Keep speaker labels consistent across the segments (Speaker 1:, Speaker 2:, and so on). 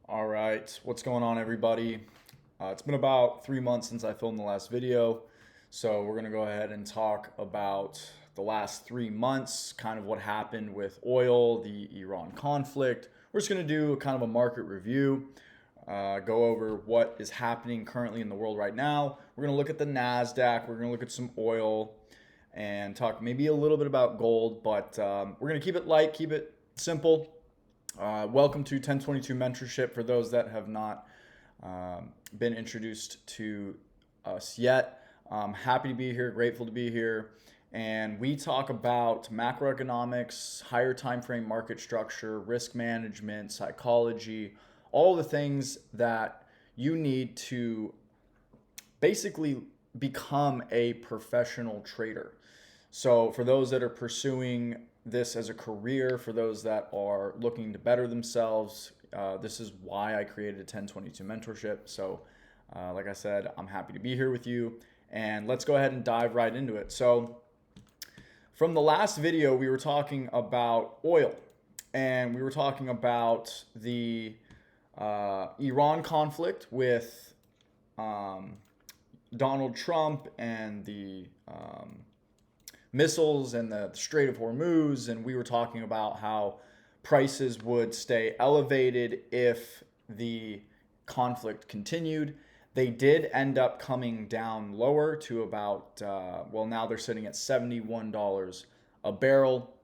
Speaker 1: All right, what's going on, everybody? It's been about 3 months since I filmed the last video, so we're gonna go ahead and talk about the last 3 months, kind of what happened with oil, the Iran conflict. We're just gonna do kind of a market review, go over what is happening currently in the world right now. We're gonna look at the NASDAQ, we're gonna look at some oil, and talk maybe a little bit about gold, but we're gonna keep it light, keep it simple. Welcome to 1022 Mentorship for those that have not been introduced to us yet. Happy to be here, grateful to be here. And we talk about macroeconomics, higher time frame market structure, risk management, psychology, all the things that you need to basically become a professional trader. So for those that are pursuing this as a career, for those that are looking to better themselves, this is why I created a 1022 mentorship. So like I said, I'm happy to be here with you, and let's go ahead and dive right into it. So from the last video, we were talking about oil, and we were talking about the Iran conflict with Donald Trump and the missiles and the Strait of Hormuz, and we were talking about how prices would stay elevated if the conflict continued. They did end up coming down lower to about, well, now they're sitting at $71 a barrel.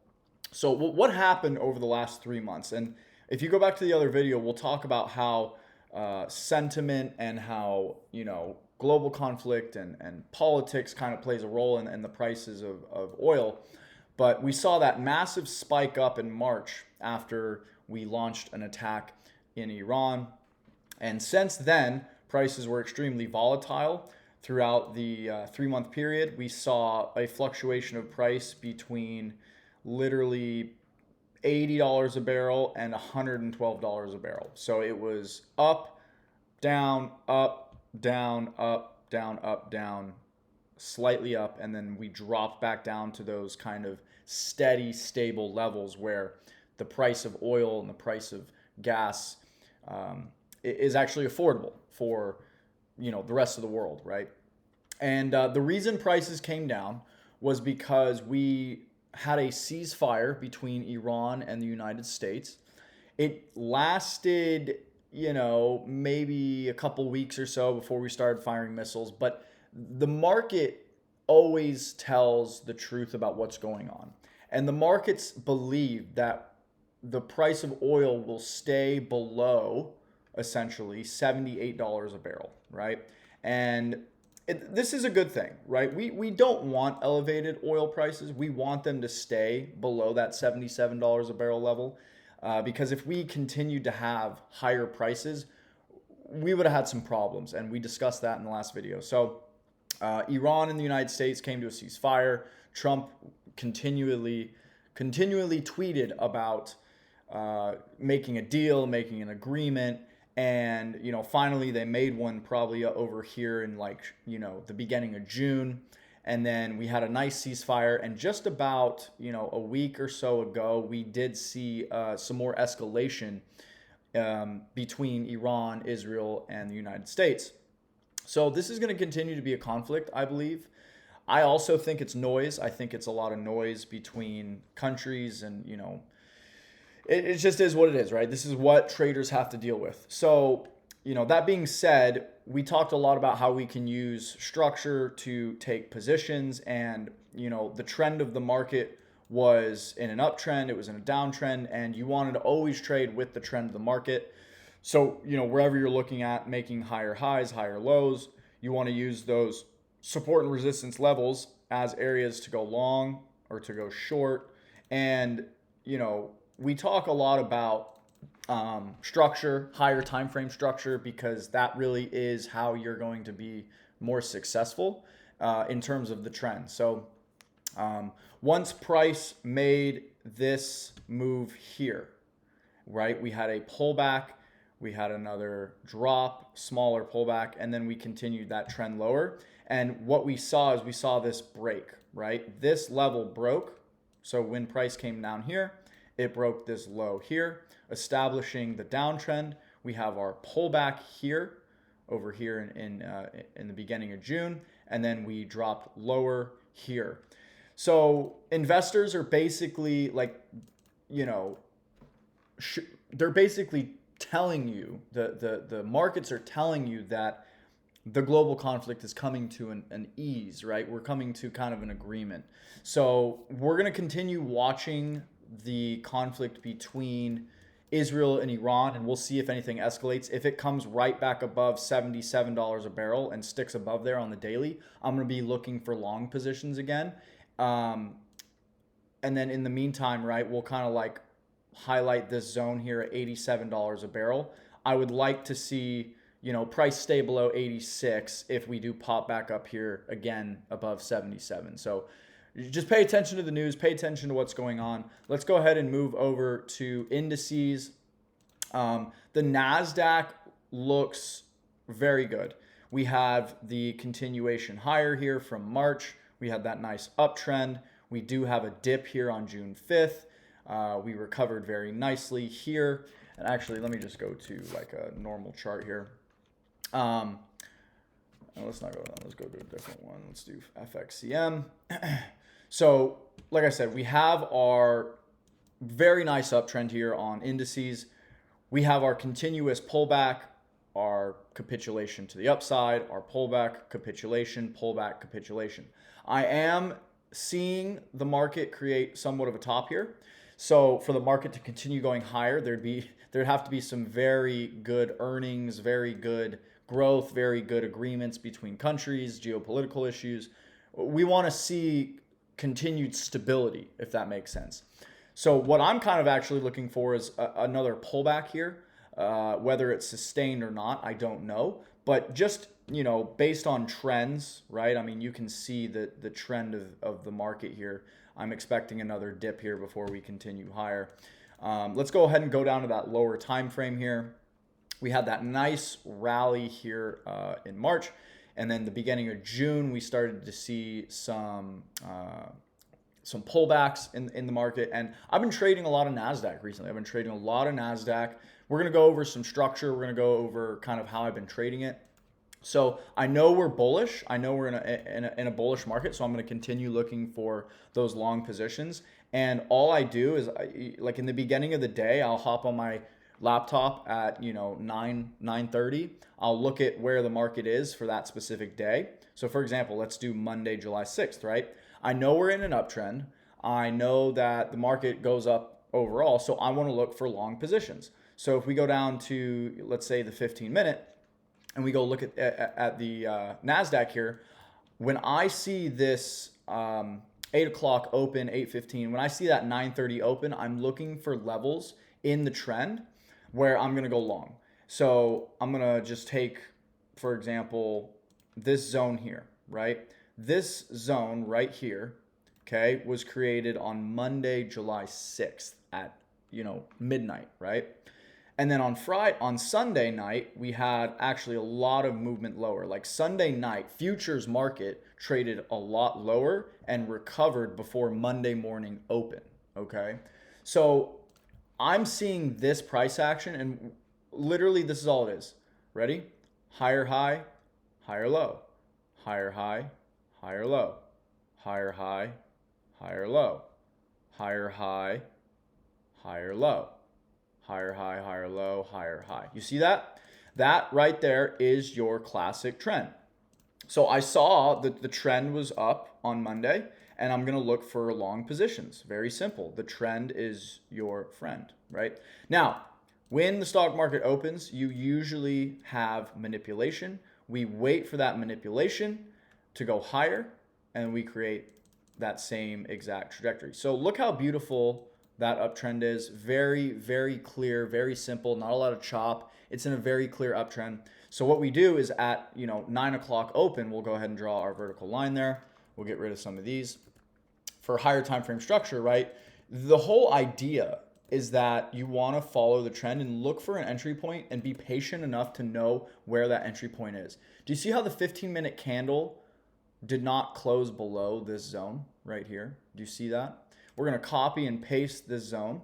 Speaker 1: So what happened over the last 3 months? And if you go back to the other video, we'll talk about how sentiment and how, global conflict and politics kind of plays a role in the prices of oil. But we saw that massive spike up in March after we launched an attack in Iran. And since then, prices were extremely volatile. Throughout the 3-month period, we saw a fluctuation of price between literally $80 a barrel and $112 a barrel. So it was up, down, up, down, up, down, up, down, slightly up, and then we dropped back down to those kind of steady, stable levels where the price of oil and the price of gas is actually affordable for the rest of the world, right? And the reason prices came down was because we had a ceasefire between Iran and the United States. It lasted maybe a couple weeks or so before we started firing missiles. But the market always tells the truth about what's going on. And the markets believe that the price of oil will stay below essentially $78 a barrel, right? And this is a good thing, right? We don't want elevated oil prices. We want them to stay below that $77 a barrel level. Because if we continued to have higher prices, we would have had some problems, and we discussed that in the last video. So Iran and the United States came to a ceasefire. Trump continually tweeted about making a deal, making an agreement, and finally they made one probably over here in the beginning of June. And then we had a nice ceasefire, and just about a week or so ago, we did see some more escalation between Iran, Israel, and the United States. So this is going to continue to be a conflict, I believe. I also think it's noise. I think it's a lot of noise between countries, and it just is what it is, right? This is what traders have to deal with. So that being said, we talked a lot about how we can use structure to take positions, and the trend of the market was in an uptrend, it was in a downtrend, and you wanted to always trade with the trend of the market. So wherever you're looking at making higher highs, higher lows, you want to use those support and resistance levels as areas to go long or to go short. And we talk a lot about structure, higher time frame structure, because that really is how you're going to be more successful in terms of the trend. So once price made this move here, right, we had a pullback, we had another drop, smaller pullback, and then we continued that trend lower. And what we saw is we saw this break, right? This level broke. So when price came down here, it broke this low here, establishing the downtrend. We have our pullback here, over here in the beginning of June, and then we drop lower here. So investors are basically like, you know, they're basically telling you, the markets are telling you that the global conflict is coming to an ease, right? We're coming to kind of an agreement. So we're going to continue watching the conflict between Israel and Iran, and we'll see if anything escalates. If it comes right back above $77 a barrel and sticks above there on the daily, I'm going to be looking for long positions again. And then in the meantime, right, we'll kind of like highlight this zone here at $87 a barrel. I would like to see, you know, price stay below 86 if we do pop back up here again above 77. So just pay attention to the news, pay attention to what's going on. Let's go ahead and move over to indices. The NASDAQ looks very good. We have the continuation higher here from March. We had that nice uptrend. We do have a dip here on June 5th. We recovered very nicely here. And actually, let me just go to like a normal chart here. Let's not go down. Let's go to a different one. Let's do FXCM. So, like I said, we have our very nice uptrend here on indices. We have our continuous pullback, our capitulation to the upside, our pullback, capitulation, pullback, capitulation. I am seeing the market create somewhat of a top here. So for the market to continue going higher, there'd have to be some very good earnings, very good growth, very good agreements between countries, geopolitical issues. We want to see continued stability, if that makes sense. So what I'm kind of actually looking for is another pullback here. Whether it's sustained or not, I don't know. But just, you know, based on trends, right? I mean, you can see the trend of the market here. I'm expecting another dip here before we continue higher. Let's go ahead and go down to that lower time frame here. We had that nice rally here in March. And then the beginning of June, we started to see some pullbacks in the market. And I've been trading a lot of NASDAQ recently. I've been trading a lot of NASDAQ. We're going to go over some structure. We're going to go over kind of how I've been trading it. So I know we're bullish. I know we're in a bullish market. So I'm going to continue looking for those long positions. And all I do is, like in the beginning of the day, I'll hop on my laptop at 9:30. I'll look at where the market is for that specific day. So for example, let's do Monday, July 6th, right? I know we're in an uptrend. I know that the market goes up overall. So I want to look for long positions. So if we go down to, let's say, the 15-minute, and we go look at the NASDAQ here, when I see this 8 o'clock open, 8:15, when I see that 9:30 open, I'm looking for levels in the trend where I'm going to go long. So I'm going to just take, for example, this zone here, right? This zone right here, okay, was created on Monday, July 6th at, midnight, right? And then on Sunday night, we had actually a lot of movement lower. Like Sunday night, futures market traded a lot lower and recovered before Monday morning open, okay? So I'm seeing this price action, and literally this is all it is. Ready? Higher high, higher low. Higher high, higher low. Higher high, higher low. Higher high, higher low. Higher high, higher low, higher high. You see that? That right there is your classic trend. So I saw that the trend was up on Monday, and I'm going to look for long positions. Very simple. The trend is your friend, right? Now, when the stock market opens, you usually have manipulation. We wait for that manipulation to go higher, and we create that same exact trajectory. So look how beautiful that uptrend is. Very, very clear, very simple, not a lot of chop. It's in a very clear uptrend. So what we do is at 9 o'clock open, we'll go ahead and draw our vertical line there. We'll get rid of some of these. For higher time frame structure, right? The whole idea is that you want to follow the trend and look for an entry point and be patient enough to know where that entry point is. Do you see how the 15-minute candle did not close below this zone right here? Do you see that? We're going to copy and paste this zone.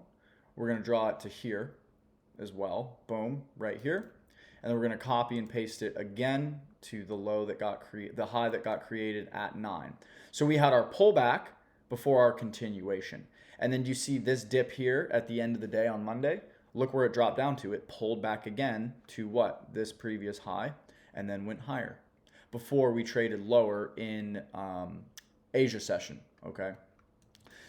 Speaker 1: We're going to draw it to here. as well. Boom, right here. And then we're going to copy and paste it again to the low that got the high that got created at 9. So we had our pullback before our continuation. And then do you see this dip here at the end of the day on Monday? Look where it dropped down to. It pulled back again to what? This previous high, and then went higher before we traded lower in Asia session, okay?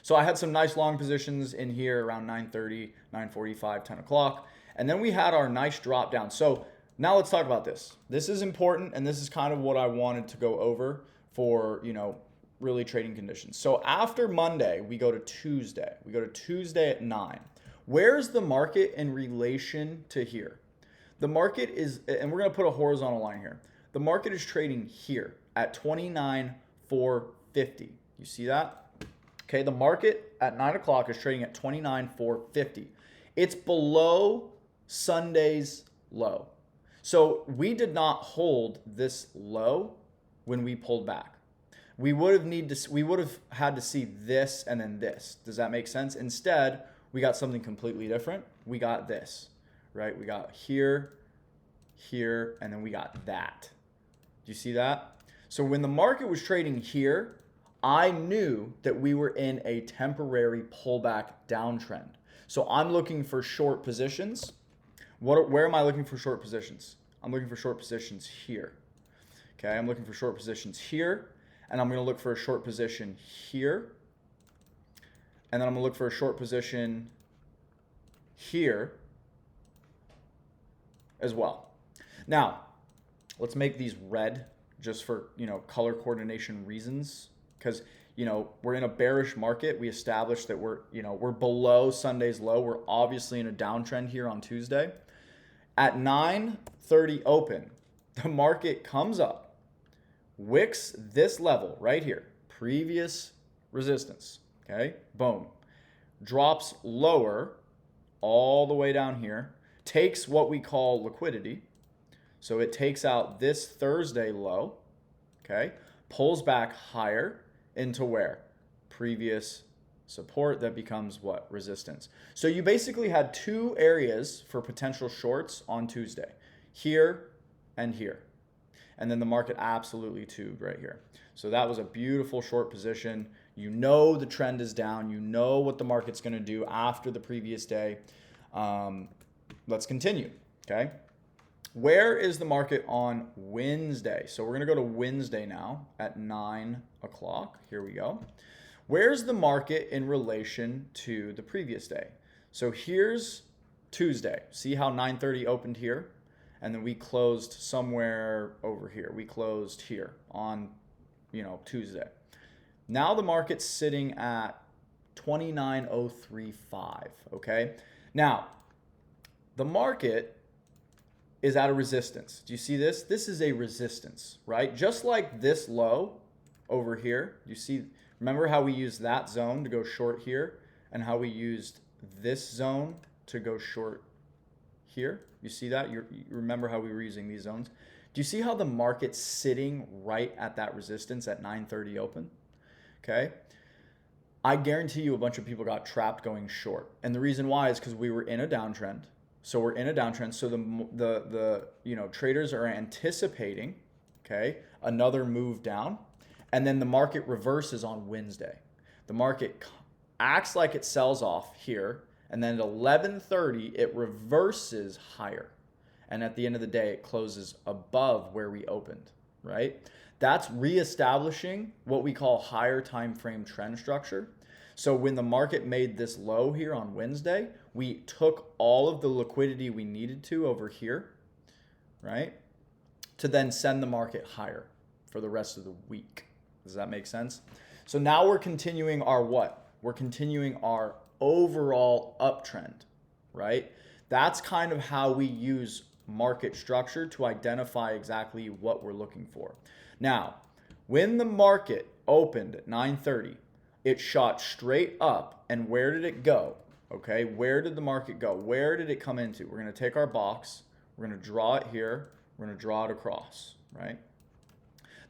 Speaker 1: So I had some nice long positions in here around 9:30, 9:45, 10 o'clock. And then we had our nice drop down. So now let's talk about this. This is important, and this is kind of what I wanted to go over for, really trading conditions. So after Monday, we go to Tuesday. We go to Tuesday at 9. Where's the market in relation to here? The market is, and we're going to put a horizontal line here. The market is trading here at 29,450. You see that? Okay, the market at 9 o'clock is trading at 29,450. It's below Sunday's low. So we did not hold this low when we pulled back. We would have had to see this and then this. Does that make sense? Instead, we got something completely different. We got this, right? We got here, here, and then we got that. Do you see that? So when the market was trading here, I knew that we were in a temporary pullback downtrend. So I'm looking for short positions. Where am I looking for short positions? I'm looking for short positions here. Okay, I'm looking for short positions here, and I'm going to look for a short position here, and then I'm going to look for a short position here as well. Now, let's make these red just for, color coordination reasons, because, we're in a bearish market. We established that we're below Sunday's low. We're obviously in a downtrend here on Tuesday. At 9:30 open, the market comes up, wicks this level right here, previous resistance, okay? Boom. Drops lower all the way down here, takes what we call liquidity. So it takes out this Thursday low, okay? Pulls back higher into where? Previous support that becomes what? Resistance. So you basically had two areas for potential shorts on Tuesday, here and here. And then the market absolutely tubed right here. So that was a beautiful short position. You know the trend is down. You know what the market's going to do after the previous day. Let's continue, okay? Where is the market on Wednesday? So we're going to go to Wednesday now at 9 o'clock. Here we go. Where's the market in relation to the previous day? So here's Tuesday. See how 9:30 opened here? And then we closed somewhere over here. We closed here on, Tuesday. Now the market's sitting at 29,035, okay? Now, the market is at a resistance. Do you see this? This is a resistance, right? Just like this low over here. You see, remember how we used that zone to go short here and how we used this zone to go short here? You see that? You remember how we were using these zones? Do you see how the market's sitting right at that resistance at 9:30 open? Okay. I guarantee you a bunch of people got trapped going short. And the reason why is because we were in a downtrend. So we're in a downtrend. So the traders are anticipating, okay, another move down. And then the market reverses on Wednesday. The market acts like it sells off here. And then at 11:30, it reverses higher. And at the end of the day, it closes above where we opened, right? That's reestablishing what we call higher time frame trend structure. So when the market made this low here on Wednesday, we took all of the liquidity we needed to over here, right? To then send the market higher for the rest of the week. Does that make sense? So now we're continuing our what? We're continuing our overall uptrend, right? That's kind of how we use market structure to identify exactly what we're looking for. Now, when the market opened at 9:30, it shot straight up. And where did it go? Okay, where did the market go? Where did it come into? We're going to take our box. We're going to draw it here. We're going to draw it across, right?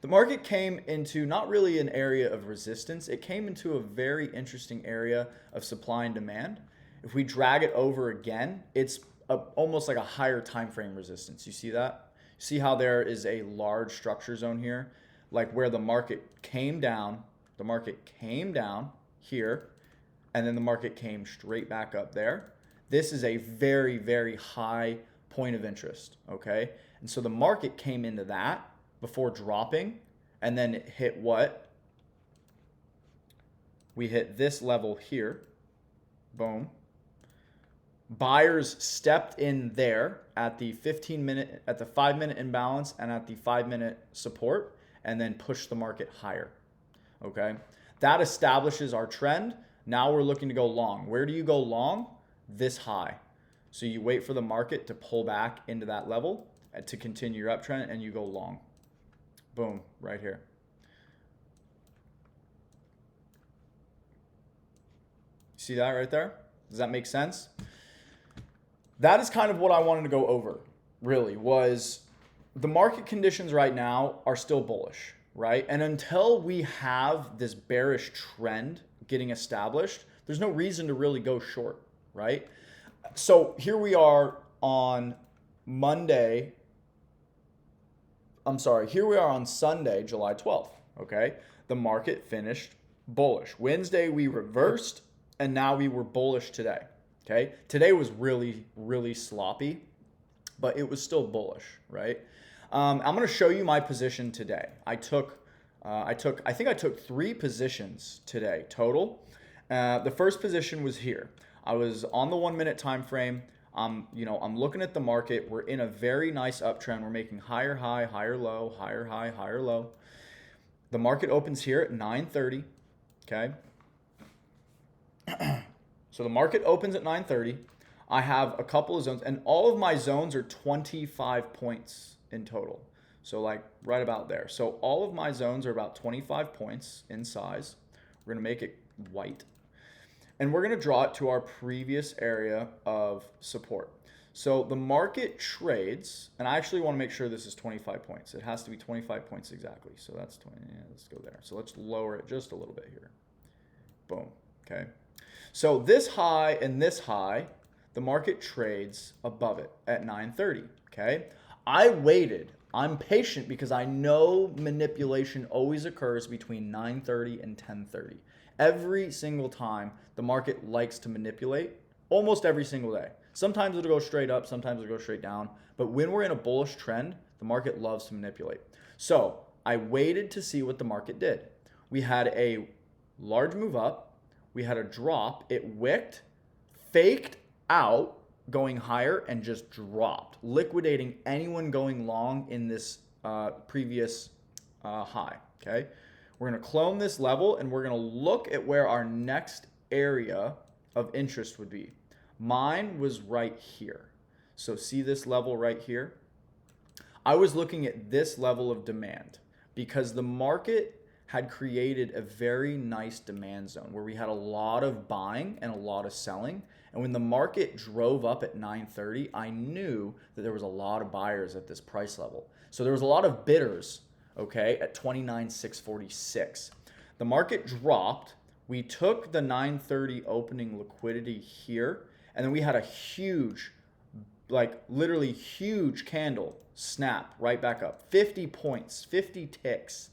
Speaker 1: The market came into not really an area of resistance. It came into a very interesting area of supply and demand. If we drag it over again, it's almost like a higher time frame resistance. You see that? See how there is a large structure zone here, like where the market came down here, and then the market came straight back up there. This is a very, very high point of interest, okay? And so the market came into that before dropping, and then it hit what? We hit this level here, boom. Buyers stepped in there at the 15-minute, at the 5-minute imbalance and at the 5-minute support, and then pushed the market higher, okay? That establishes our trend. Now we're looking to go long. Where do you go long? This high. So you wait for the market to pull back into that level to continue your uptrend, and you go long. Boom, right here. See that right there? Does that make sense? That is kind of what I wanted to go over, really, was the market conditions right now are still bullish, right? And until we have this bearish trend getting established, there's no reason to really go short, right? So here we are on Monday. Here we are on Sunday, July 12th, okay? The market finished bullish. Wednesday, we reversed, and now we were bullish today, okay? Today was really, really sloppy, but it was still bullish, right? I'm going to show you my position today. I think I took 3 positions today total. The first position was here. I was on the 1-minute time frame. I'm looking at the market. We're in a very nice uptrend. We're making higher high, higher low, higher high, higher low. The market opens here at 9:30. Okay. So the market opens at 9:30. I have a couple of zones, and all of my zones are 25 points in total. So like right about there. So all of my zones are about 25 points in size. We're going to make it white. And we're going to draw it to our previous area of support. So the market trades, and I actually want to make sure this is 25 points. It has to be 25 points exactly. So that's 20. Yeah, let's go there. So let's lower it just a little bit here. Boom. Okay. So this high and this high, the market trades above it at 9:30. Okay. I waited. I'm patient because I know manipulation always occurs between 9:30 and 10:30. Every single time the market likes to manipulate, almost every single day. Sometimes it'll go straight up, sometimes it'll go straight down. But when we're in a bullish trend, the market loves to manipulate. So I waited to see what the market did. We had a large move up. We had a drop. It wicked, faked out, going higher, and just dropped, liquidating anyone going long in this previous high, okay? We're going to clone this level, and we're going to look at where our next area of interest would be. Mine was right here. So see this level right here? I was looking at this level of demand because the market had created a very nice demand zone where we had a lot of buying and a lot of selling. And when the market drove up at 9:30, I knew that there was a lot of buyers at this price level. So there was a lot of bidders, okay, at 29,646. The market dropped. We took the 9:30 opening liquidity here, and then we had a huge, like literally huge candle snap right back up. 50 points, 50 ticks,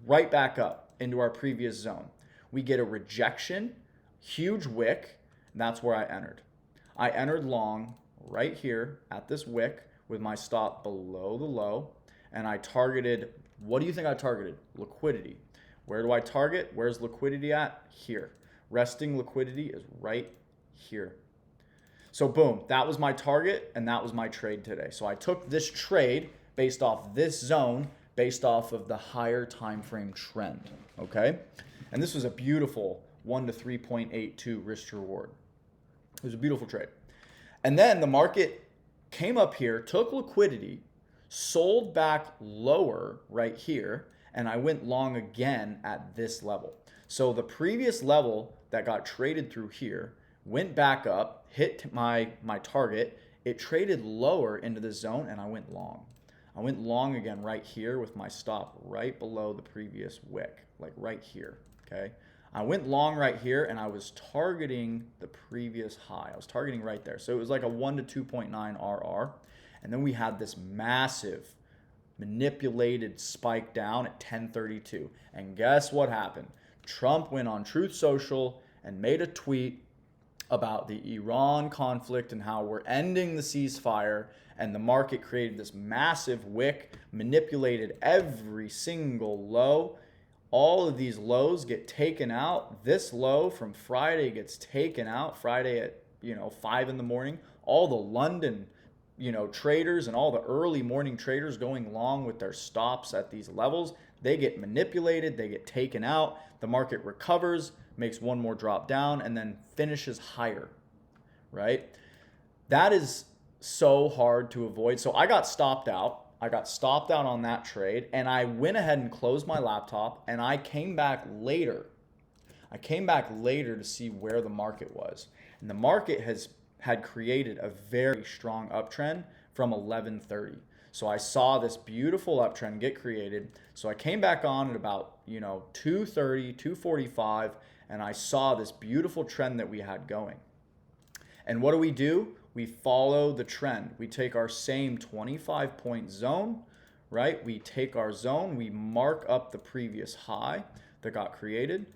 Speaker 1: right back up into our previous zone. We get a rejection, huge wick, and that's where I entered. I entered long right here at this wick with my stop below the low, and I targeted, what do you think I targeted? Liquidity. Where do I target? Where's liquidity at? Here. Resting liquidity is right here. So boom, that was my target, and that was my trade today. So I took this trade based off this zone, based off of the higher time frame trend, okay? And this was a beautiful 1 to 3.82 risk to reward. It was a beautiful trade. And then the market came up here, took liquidity, sold back lower right here, and I went long again at this level. So the previous level that got traded through here went back up, hit my target. It traded lower into the zone, and I went long. I went long again right here with my stop right below the previous wick, like right here, okay? I went long right here, and I was targeting the previous high. I was targeting right there. So it was like a 1 to 2.9 RR. And then we had this massive manipulated spike down at 10:32. And guess what happened? Trump went on Truth Social and made a tweet about the Iran conflict and how we're ending the ceasefire, and the market created this massive wick, manipulated every single low. All of these lows get taken out. This low from Friday gets taken out Friday at 5 in the morning. All the London traders and all the early morning traders going long with their stops at these levels, they get manipulated, they get taken out. The market recovers, makes one more drop down, and then finishes higher, right? That is so hard to avoid. So I got stopped out. I got stopped out on that trade, and I went ahead and closed my laptop, and I came back later. To see where the market was. And the market had created a very strong uptrend from 11:30. So I saw this beautiful uptrend get created. So I came back on at about 2:30, 2:45, and I saw this beautiful trend that we had going. And what do? We follow the trend. We take our same 25-point zone, right? We take our zone, we mark up the previous high that got created.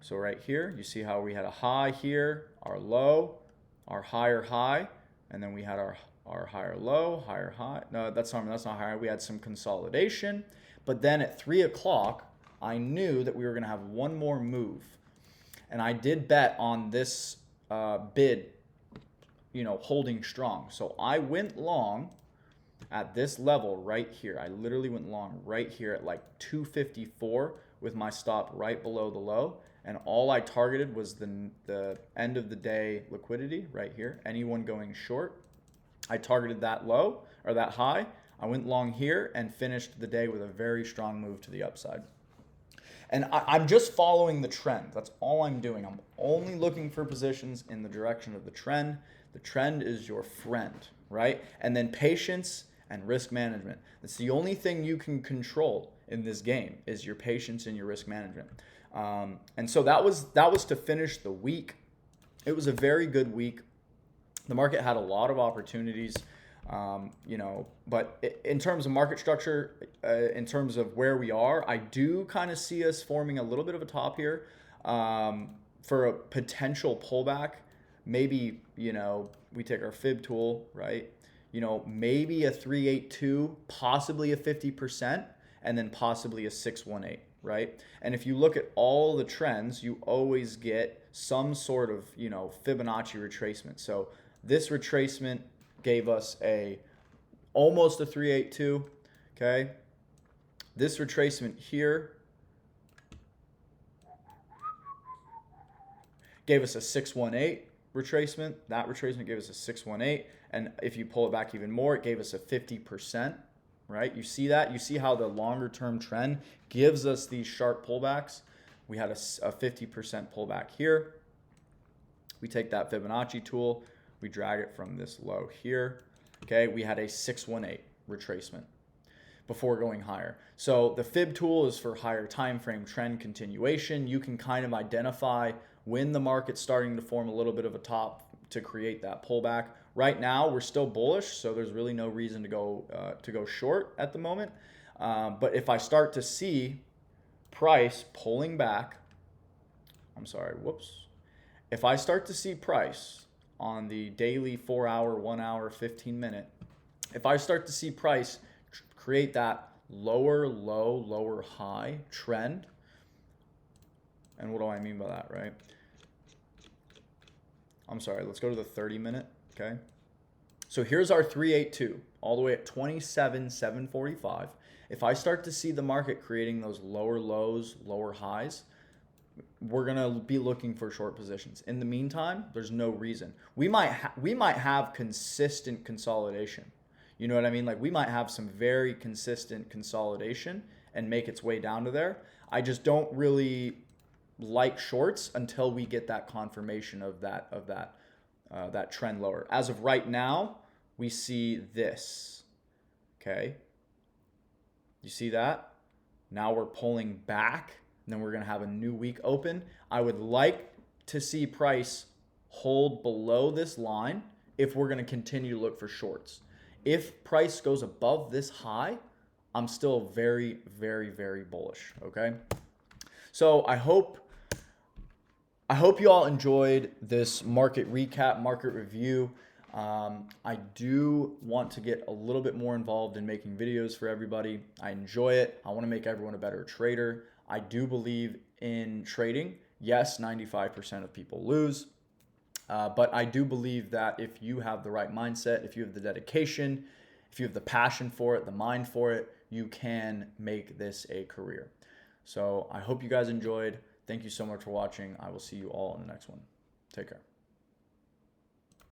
Speaker 1: So right here, you see how we had a high here, our low, our higher high, and then we had our higher low, higher high. No, that's not higher. We had some consolidation. But then at 3 o'clock, I knew that we were going to have one more move. And I did bet on this bid, holding strong. So I went long at this level right here. I literally went long right here at like 254 with my stop right below the low. And all I targeted was the end of the day liquidity right here. Anyone going short, I targeted that low or that high. I went long here and finished the day with a very strong move to the upside. And I'm just following the trend. That's all I'm doing. I'm only looking for positions in the direction of the trend. The trend is your friend, right? And then patience and risk management. That's the only thing you can control in this game is your patience and your risk management. And so that was to finish the week. It was a very good week. The market had a lot of opportunities, but in terms of market structure, in terms of where we are, I do kind of see us forming a little bit of a top here for a potential pullback. Maybe, we take our fib tool, right? Maybe a 382, possibly a 50%, and then possibly a 618. Right? And if you look at all the trends, you always get some sort of, Fibonacci retracement. So this retracement gave us almost a 382, okay? This retracement here gave us a 618 retracement. That retracement gave us a 618. And if you pull it back even more, it gave us a 50%. Right? You see that? You see how the longer term trend gives us these sharp pullbacks? We had a 50% pullback here. We take that Fibonacci tool, we drag it from this low here. Okay, we had a 618 retracement before going higher. So the fib tool is for higher time frame trend continuation. You can kind of identify when the market's starting to form a little bit of a top to create that pullback. Right now, we're still bullish, so there's really no reason to go short at the moment. But if I start to see price pulling back, If I start to see price on the daily 4 hour, 1 hour, 15 minute, if I start to see price create that lower low, lower high trend, and what do I mean by that, right? Let's go to the 30 minute. Okay, so here's our 382 all the way at 27,745. If I start to see the market creating those lower lows, lower highs, we're gonna be looking for short positions. In the meantime, there's no reason. We might have consistent consolidation. You know what I mean? Like we might have some very consistent consolidation and make its way down to there. I just don't really like shorts until we get that confirmation of that trend lower. As of right now, we see this. Okay, you see that? Now we're pulling back And then we're going to have a new week open. I would like to see price hold below this line if we're going to continue to look for shorts. If price goes above this high, I'm still very, very, very bullish. Okay. So I hope you all enjoyed this market recap, market review. I do want to get a little bit more involved in making videos for everybody. I enjoy it. I want to make everyone a better trader. I do believe in trading. Yes, 95% of people lose. But I do believe that if you have the right mindset, if you have the dedication, if you have the passion for it, the mind for it, you can make this a career. So I hope you guys enjoyed. Thank you so much for watching. I will see you all in the next one. Take care.